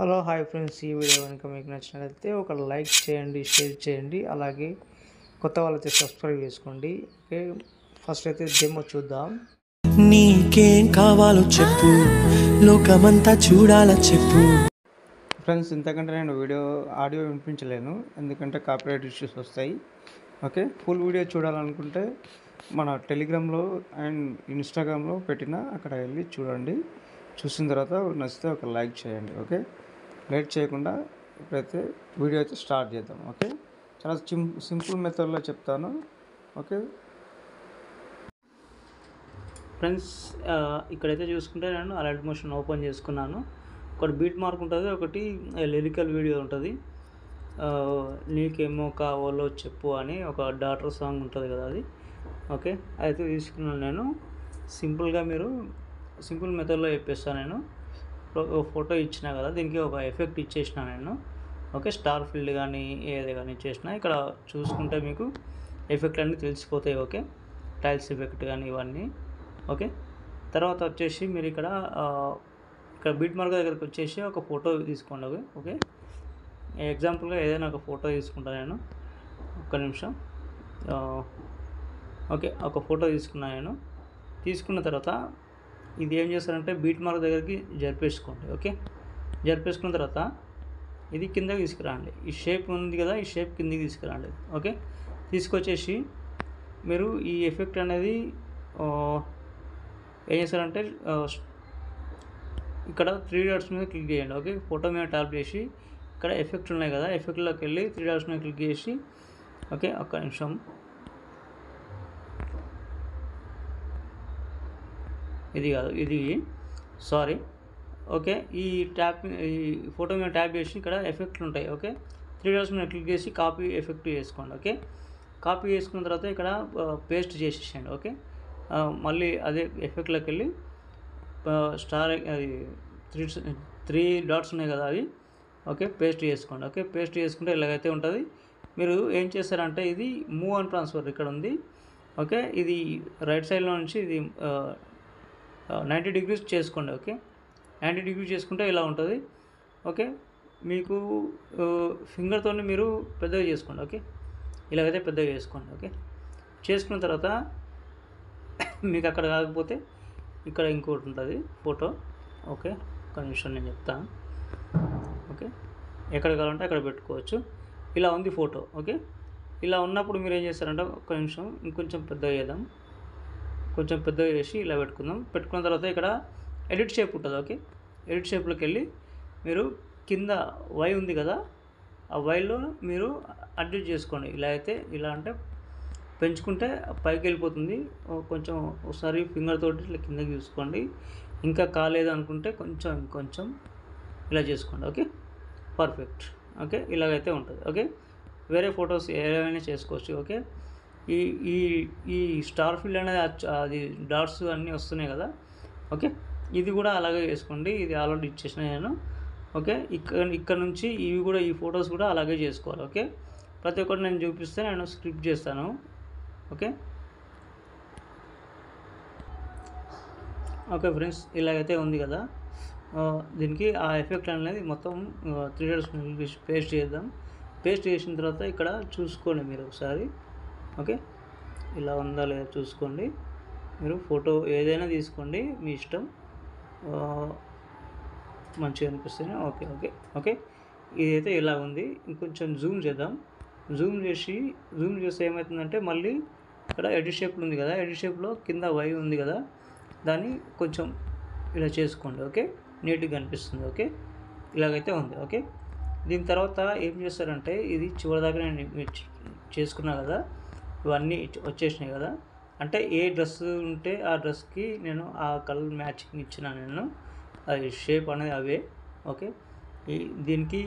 Hello hi friends, ఈ video కనుక మీకు నచ్చినట్లయితే ఒక లైక్ చేయండి, షేర్ చేయండి, అలాగే కొత్త వాళ్ళైతే సబ్స్క్రైబ్ చేసుకోండి. ఓకే, ఫస్ట్ అయితే డెమో చూద్దాం. నీకేం కావాలో చెప్పు, లోకమంతా చూడాల చెప్పు. ఫ్రెండ్స్, ఇంతకంటే నేను ఆడియో వినిపించలేను, ఎందుకంటే కాపీరైట్ ఇష్యూస్ వస్తాయి. ఓకే, ఫుల్ వీడియో చూడాలనుకుంటే మన టెలిగ్రామ్లో అండ్ ఇన్స్టాగ్రామ్లో పెట్టిన అక్కడ వెళ్ళి చూడండి. చూసిన తర్వాత నచ్చితే ఒక లైక్ చేయండి. ఓకే, లేట్ చేయకుండా ఇప్పుడైతే వీడియో అయితే స్టార్ట్ చేద్దాం. ఓకే, చాలా సింపుల్ మెథడ్లో చెప్తాను. ఓకే ఫ్రెండ్స్, ఇక్కడైతే చూసుకుంటే నేను అలర్ట్ మోషన్ ఓపెన్ చేసుకున్నాను. ఒకటి బీట్ మార్క్ ఉంటుంది, ఒకటి లిరికల్ వీడియో ఉంటుంది. నీకేమో కావాలో చెప్పు అని ఒక డాటర్ సాంగ్ ఉంటుంది కదా, అది. ఓకే, అయితే తీసుకున్నాను నేను. సింపుల్గా మీరు సింపుల్ మెథడ్లో చెప్పేస్తాను. నేను ఫోటో ఇచ్చిన కదా, దీనికి ఒక ఎఫెక్ట్ ఇచ్చేసిన నేను. ఓకే, స్టార్ ఫీల్డ్ కానీ ఏది కానీ ఇచ్చేసిన. ఇక్కడ చూసుకుంటే మీకు ఎఫెక్ట్ అన్నీ తెలిసిపోతాయి. ఓకే, టైల్స్ ఎఫెక్ట్ కానీ ఇవన్నీ. ఓకే, తర్వాత వచ్చేసి మీరు ఇక్కడ బీట్ మార్క్ దగ్గరికి వచ్చేసి ఒక ఫోటో తీసుకోండి. ఓకే, ఎగ్జాంపుల్గా ఏదైనా ఒక ఫోటో తీసుకుంటాను నేను. ఒక్క నిమిషం. ఓకే, ఒక ఫోటో తీసుకున్నాను నేను. తీసుకున్న తర్వాత ఇది ఏం చేస్తారంటే బీట్ మార్క్ దగ్గరికి జరిపేసుకోండి. ఓకే, జరిపేసుకున్న తర్వాత ఇది కిందకి తీసుకురండి. ఈ షేప్ ఉంది కదా, ఈ షేప్ కిందకి తీసుకురండి. ఓకే, తీసుకొచ్చేసి మీరు ఈ ఎఫెక్ట్ అనేది ఏం చేస్తారంటే ఇక్కడ 3 డాట్స్ మీద క్లిక్ చేయండి. ఓకే, ఫోటో మీద ట్యాప్ చేసి ఇక్కడ ఎఫెక్ట్ ఉన్నాయి కదా, ఎఫెక్ట్లోకి వెళ్ళి 3 డాట్స్ మీద క్లిక్ చేసి ఓకే, ఒక్క నిమిషం. ఇది కాదు, ఇది సారీ. ఓకే, ఈ ఫోటో మీద ట్యాప్ చేసి ఇక్కడ ఎఫెక్ట్లు ఉంటాయి. ఓకే, 3 డాట్స్ మీద క్లిక్ చేసి కాపీ ఎఫెక్ట్ చేసుకోండి. ఓకే, కాపీ చేసుకున్న తర్వాత ఇక్కడ పేస్ట్ చేసేసేయండి. ఓకే, మళ్ళీ అదే ఎఫెక్ట్లోకి వెళ్ళి స్టార్ అది 3 డాట్స్ ఉన్నాయి కదా, అవి ఓకే పేస్ట్ చేసుకోండి. ఓకే, పేస్ట్ చేసుకుంటే ఇలాగైతే ఉంటుంది. మీరు ఏం చేస్తారంటే ఇది మూవ్ అండ్ ట్రాన్స్ఫర్ ఇక్కడ ఉంది. ఓకే, ఇది రైట్ సైడ్లో నుంచి ఇది 90 డిగ్రీస్ చేసుకోండి. ఓకే, 90 డిగ్రీస్ చేసుకుంటే ఇలా ఉంటుంది. ఓకే, మీకు ఫింగర్తో మీరు పెద్దగా చేసుకోండి. ఓకే, ఇలాగైతే పెద్దగా చేసుకోండి. ఓకే, చేసుకున్న తర్వాత మీకు అక్కడ కాకపోతే ఇక్కడ ఇంకోటి ఉంటుంది ఫోటో. ఓకే, ఒక నిమిషం నేను చెప్తాను. ఓకే, ఎక్కడ కావాలంటే అక్కడ పెట్టుకోవచ్చు. ఇలా ఉంది ఫోటో. ఓకే, ఇలా ఉన్నప్పుడు మీరు ఏం చేస్తారంటే ఒక్క నిమిషం ఇంకొంచెం పెద్దగా చేద్దాం. కొంచెం పెద్దగా చేసి ఇలా పెట్టుకుందాం. పెట్టుకున్న తర్వాత ఇక్కడ ఎడిట్ షేప్ ఉంటుంది. ఓకే, ఎడిట్ షేప్లోకి వెళ్ళి మీరు కింద వై ఉంది కదా, ఆ వైలో మీరు అడ్జస్ట్ చేసుకోండి. ఇలా అయితే ఇలా అంటే పెంచుకుంటే పైకి వెళ్ళిపోతుంది. కొంచెం ఒకసారి ఫింగర్ తోటి ఇట్లా కిందకి చూసుకోండి. ఇంకా కాలేదు అనుకుంటే కొంచెం ఇలా చేసుకోండి. Okay, perfect. ఓకే, ఇలాగైతే ఉంటుంది. ఓకే, వేరే ఫొటోస్ ఏమైనా చేసుకోవచ్చు. ఓకే, ఈ ఈ ఈ స్టార్ ఫీల్డ్ అనేది అది డాట్స్ అన్నీ వస్తున్నాయి కదా. ఓకే, ఇది కూడా అలాగే చేసుకోండి. ఇది ఆల్రెడీ ఇచ్చేసిన నేను. ఓకే, ఇక్కడ నుంచి ఇవి కూడా ఈ ఫొటోస్ కూడా అలాగే చేసుకోవాలి. ఓకే, ప్రతి ఒక్కటి నేను చూపిస్తే నేను స్క్రిప్ట్ చేస్తాను. ఓకే ఓకే ఫ్రెండ్స్, ఇలాగైతే ఉంది కదా. దీనికి ఆ ఎఫెక్ట్ అనేది మొత్తం 3 డాట్స్ పేస్ట్ చేద్దాం. పేస్ట్ చేసిన తర్వాత ఇక్కడ చూసుకోండి మీరు ఒకసారి. ఓకే, ఇలా ఉందా లేదా చూసుకోండి. మీరు ఫోటో ఏదైనా తీసుకోండి, మీ ఇష్టం, మంచిగా అనిపిస్తుంది. ఓకే ఓకే ఓకే, ఇదైతే ఇలా ఉంది. ఇంకొంచెం జూమ్ చేద్దాం. జూమ్ చేస్తే ఏమవుతుందంటే మళ్ళీ ఇక్కడ ఎడిట్ షేప్లో ఉంది కదా, ఎడిట్ షేప్లో కింద వై ఉంది కదా, దాన్ని కొంచెం ఇలా చేసుకోండి. ఓకే, నీట్గా అనిపిస్తుంది. ఓకే, ఇలాగైతే ఉంది. ఓకే, దీని తర్వాత ఏం చేస్తారంటే ఇది చివరిదాకా నేను చేసుకున్నా కదా, ఇవన్నీ వచ్చేసినాయి కదా. అంటే ఏ డ్రెస్ ఉంటే ఆ డ్రెస్కి నేను ఆ కలర్ మ్యాచింగ్ ఇచ్చిన నేను, అది షేప్ అనేది అవే. ఓకే, దీనికి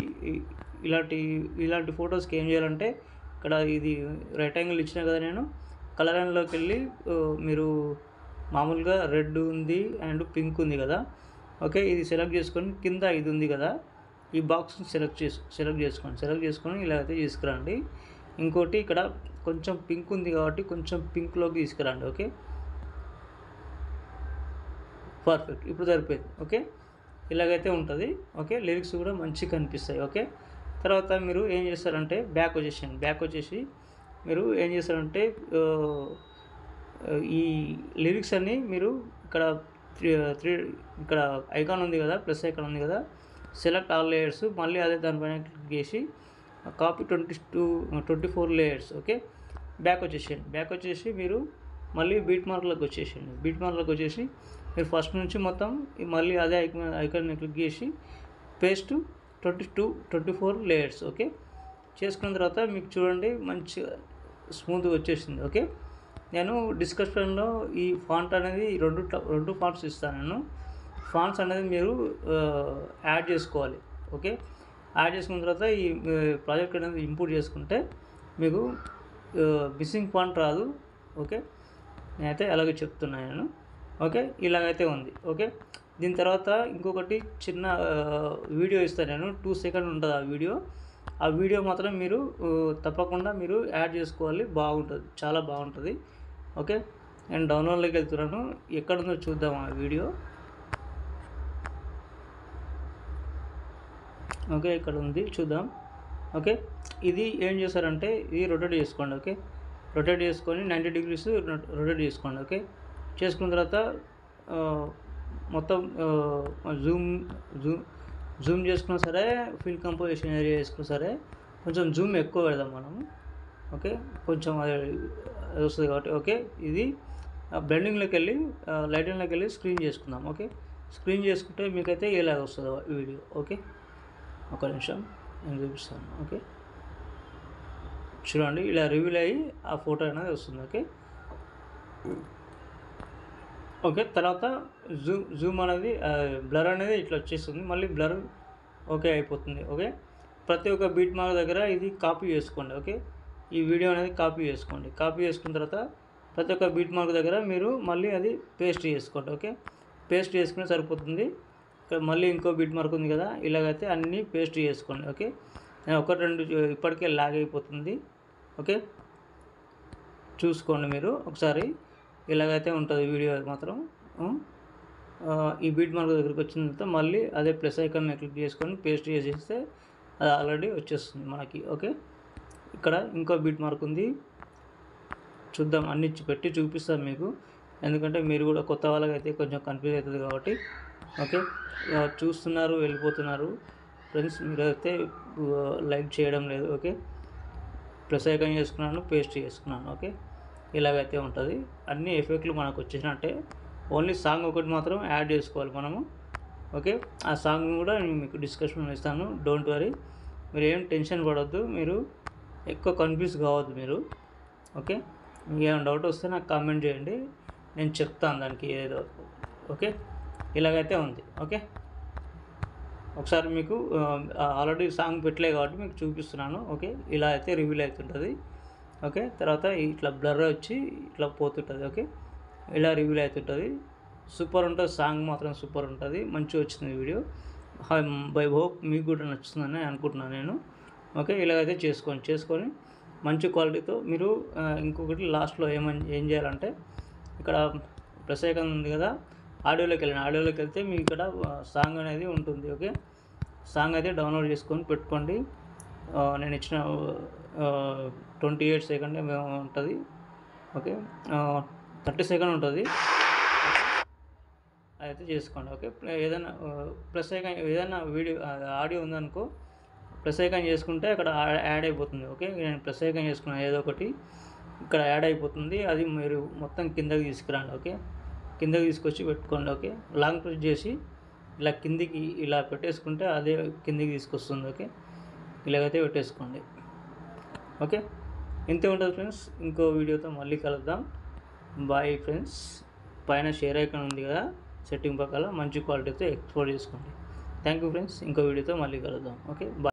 ఇలాంటి ఫొటోస్కి ఏం చేయాలంటే ఇక్కడ ఇది రైట్ యాంగిల్ ఇచ్చిన కదా, నేను కలర్ యాంగిల్లోకి వెళ్ళి మీరు మామూలుగా రెడ్ ఉంది అండ్ పింక్ ఉంది కదా. ఓకే, ఇది సెలెక్ట్ చేసుకొని కింద ఇది ఉంది కదా, ఈ బాక్స్ని సెలెక్ట్ చేసుకోండి. సెలెక్ట్ చేసుకొని ఇలా అయితే తీసుకురండి. ఇంకోటి ఇక్కడ కొంచెం పింక్ ఉంది కాబట్టి కొంచెం పింక్లోకి తీసుకురండి. ఓకే, పర్ఫెక్ట్, ఇప్పుడు సరిపోయింది. ఓకే, ఇలాగైతే ఉంటుంది. ఓకే, లిరిక్స్ కూడా మంచిగా కనిపిస్తాయి. ఓకే, తర్వాత మీరు ఏం చేస్తారంటే బ్యాక్ వచ్చేసి మీరు ఏం చేస్తారంటే ఈ లిరిక్స్ అన్నీ మీరు ఇక్కడ త్రీ ఇక్కడ ఐకాన్ ఉంది కదా, ప్లస్ ఐకాన్ ఉంది కదా, సెలెక్ట్ ఆల్ లేయర్స్, మళ్ళీ అదే దానిపైన క్లిక్ చేసి కాపీ 24 లేయర్స్. ఓకే, బ్యాక్ వచ్చేసి మీరు మళ్ళీ బీట్ మార్క్లోకి వచ్చేసి మీరు ఫస్ట్ నుంచి మొత్తం మళ్ళీ అదే ఐకాన్ క్లిక్ చేసి పేస్ట్ 24 లేయర్స్. ఓకే, చేసుకున్న తర్వాత మీకు చూడండి మంచిగా స్మూత్గా వచ్చేసింది. ఓకే, నేను డిస్క్రిప్షన్లో ఈ ఫాంట్ అనేది రెండు ఫాంట్స్ ఇస్తాను. నేను ఫాంట్స్ అనేది మీరు యాడ్ చేసుకోవాలి. ఓకే, యాడ్ చేసుకున్న తర్వాత ఈ ప్రాజెక్ట్ అనేది ఇంపోర్ట్ చేసుకుంటే మీకు మిస్సింగ్ ఫాంట్ రాదు. ఓకే, నేనైతే అలాగే చెప్తున్నాను. ఓకే, ఇలాగైతే ఉంది. ఓకే, దీని తర్వాత ఇంకొకటి చిన్న వీడియో ఇస్తాను నేను, 2 సెకండ్ ఉంటుంది ఆ వీడియో మాత్రం మీరు తప్పకుండా మీరు యాడ్ చేసుకోవాలి. బాగుంటుంది, చాలా బాగుంటుంది. ఓకే, నేను డౌన్లోడ్లోకి వెళ్తున్నాను, ఎక్కడుందో చూద్దాం ఆ వీడియో. ఓకే, ఇక్కడ ఉంది, చూద్దాం. ఓకే, ఇది ఏం చేస్తారంటే ఇది రొటేట్ చేసుకోండి. ఓకే, రొటేట్ చేసుకొని 90 degrees రొటేట్ చేసుకోండి. ఓకే, చేసుకున్న తర్వాత మొత్తం జూమ్ చేసుకున్నా సరే, ఫీల్డ్ కంపోజిషన్ ఏరియా చేసుకున్నా సరే కొంచెం జూమ్ ఎక్కువ పెడదాం మనము. ఓకే, కొంచెం అది వస్తుంది కాబట్టి. ఓకే, ఇది బ్లెండింగ్లోకి వెళ్ళి లైటింగ్లోకి వెళ్ళి స్క్రీన్ చేసుకుందాం. ఓకే, స్క్రీన్ చేసుకుంటే మీకైతే ఇలాగ వస్తుంది వీడియో. ఓకే, ఒక నిమిషం నేను చూపిస్తాను. ఓకే, చూడండి ఇలా రివీల్ అయ్యి ఆ ఫోటో అనేది వస్తుంది. ఓకే, ఓకే, తర్వాత జూమ్ అనేది బ్లర్ అనేది ఇట్లా వచ్చేస్తుంది, మళ్ళీ బ్లర్ ఓకే అయిపోతుంది. ఓకే, ప్రతి ఒక్క బీట్ మార్క్ దగ్గర ఇది కాపీ చేసుకోండి. ఓకే, ఈ వీడియో అనేది కాపీ చేసుకున్న తర్వాత ప్రతి ఒక్క బీట్ మార్క్ దగ్గర మీరు మళ్ళీ అది పేస్ట్ చేసుకోండి. ఓకే, పేస్ట్ చేసుకుని సరిపోతుంది. ఇక్కడ మళ్ళీ ఇంకో బీట్ మార్క్ ఉంది కదా, ఇలాగైతే అన్నీ పేస్ట్ చేసుకోండి. ఓకే, నేను 1-2 ఇప్పటికే లాగ్ అయిపోతుంది. ఓకే, చూసుకోండి మీరు ఒకసారి, ఇలాగైతే ఉంటుంది వీడియో మాత్రం. ఈ బీట్ మార్క్ దగ్గరికి వచ్చిన తర్వాత మళ్ళీ అదే ప్లస్ ఐకాన్ క్లిక్ చేసుకొని పేస్ట్ చేసేస్తే అది ఆల్రెడీ వచ్చేస్తుంది మనకి. ఓకే, ఇక్కడ ఇంకో బీట్ మార్క్ ఉంది, చూద్దాం, అన్ని పెట్టి చూపిస్తాను మీకు, ఎందుకంటే మీరు కూడా కొత్త వాళ్ళకైతే కొంచెం కన్ఫ్యూజ్ అవుతుంది కాబట్టి. ఓకే, చూస్తున్నారు, వెళ్ళిపోతున్నారు ఫ్రెండ్స్, మీరైతే లైక్ చేయడం లేదు. ఓకే, ప్లస్ ఐకాన్ చేసుకున్నాను, పేస్ట్ చేసుకున్నాను. ఓకే, ఇలాగైతే ఉంటుంది. అన్ని ఎఫెక్ట్లు మనకు వచ్చేసినట్టే, ఓన్లీ సాంగ్ ఒకటి మాత్రం యాడ్ చేసుకోవాలి మనము. ఓకే, ఆ సాంగ్ కూడా నేను మీకు డిస్కషన్లో ఇస్తాను, డోంట్ వరీ, మీరు ఏం టెన్షన్ పడవద్దు, మీరు ఎక్కువ కన్ఫ్యూజ్ కావద్దు మీరు. ఓకే, మీకు ఏమైనా డౌట్ వస్తే నాకు కామెంట్ చేయండి, నేను చెప్తాను దానికి ఏదో. ఓకే, ఇలాగైతే ఉంది. ఓకే, ఒకసారి మీకు ఆల్రెడీ సాంగ్ పెట్టలే కాబట్టి మీకు చూపిస్తున్నాను. ఓకే, ఇలా అయితే రివీల్ అవుతుంటుంది. ఓకే, తర్వాత ఇట్లా బ్లర్ వచ్చి ఇట్లా పోతుంటుంది. ఓకే, ఇలా రివీల్ అవుతుంటుంది. సూపర్ ఉంటుంది, సాంగ్ మాత్రం సూపర్ ఉంటుంది, మంచిగా వచ్చింది వీడియో. బై హోప్ మీకు కూడా నచ్చుతుందని అనుకుంటున్నాను నేను. ఓకే, ఇలాగైతే చేసుకొని మంచి క్వాలిటీతో మీరు ఇంకొకటి లాస్ట్లో ఏం చేయాలంటే ఇక్కడ ప్లస్ ఐకాన్ ఉంది కదా, ఆడియోలోకి వెళ్తే మీకు ఇక్కడ సాంగ్ అనేది ఉంటుంది. ఓకే, సాంగ్ అయితే డౌన్లోడ్ చేసుకొని పెట్టుకోండి. నేను ఇచ్చిన 28 సెకండ్ ఉంటుంది. ఓకే, 30 సెకండ్ ఉంటుంది, అయితే చేసుకోండి. ఓకే, ఏదైనా ప్లస్ ఐకాన్ ఏదైనా వీడియో ఆడియో ఉందనుకో, ప్లస్ ఐకాన్ చేసుకుంటే అక్కడ యాడ్ అయిపోతుంది. ఓకే, నేను ప్లస్ ఐకాన్ చేసుకున్నాను, ఏదో ఒకటి ఇక్కడ యాడ్ అయిపోతుంది, అది మీరు మొత్తం కిందకి తీసుకురండి. ఓకే, కిందకి తీసుకొచ్చి పెట్టుకోండి. ఓకే, లాంగ్ ప్రెస్ చేసి ఇలా కిందికి ఇలా పెట్టేసుకుంటే అదే కిందికి తీసుకొస్తుంది. ఓకే, ఇలాగైతే పెట్టేసుకోండి. ఓకే, ఇంతే ఉంటుంది ఫ్రెండ్స్, ఇంకో వీడియోతో మళ్ళీ కలుద్దాం. Bye friends. పైన షేర్ ఐకాన్ ఉంది కదా సెట్టింగ్ పక్కన, మంచి క్వాలిటీతో ఎక్స్పోర్ట్ చేసుకోండి. థ్యాంక్ యూ ఫ్రెండ్స్, ఇంకో వీడియోతో మళ్ళీ కలుద్దాం. Okay, bye.